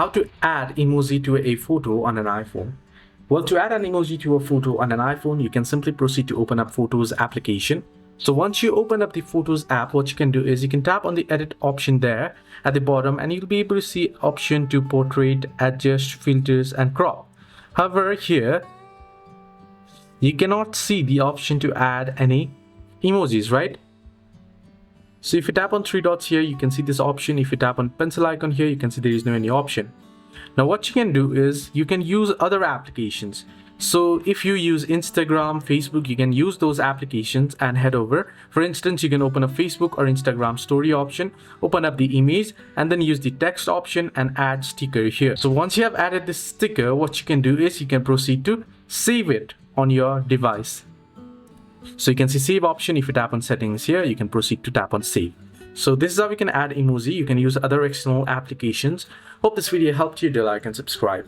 How to add emoji to a photo on an iPhone. Well, to add an emoji to a photo on an iPhone, you can simply proceed to open up Photos application. So once you open up the Photos app, what you can do is you can tap on the edit option there at the bottom, and you'll be able to see option to portrait, adjust, filters, and crop. However, here you cannot see the option to add any emojis, right? So if you tap on three dots here, you can see this option. If you tap on pencil icon here, you can see there is no any option. Now what you can do is you can use other applications. So if you use Instagram, Facebook, you can use those applications and head over. For instance, you can open a Facebook or Instagram story option, open up the image, and then use the text option and add sticker here. So once you have added this sticker, what you can do is you can proceed to save it on your device. So you can see save option. If you tap on settings here, you can proceed to tap on save. So this is how we can add emoji. You can use other external applications. Hope this video helped you. Do like and subscribe.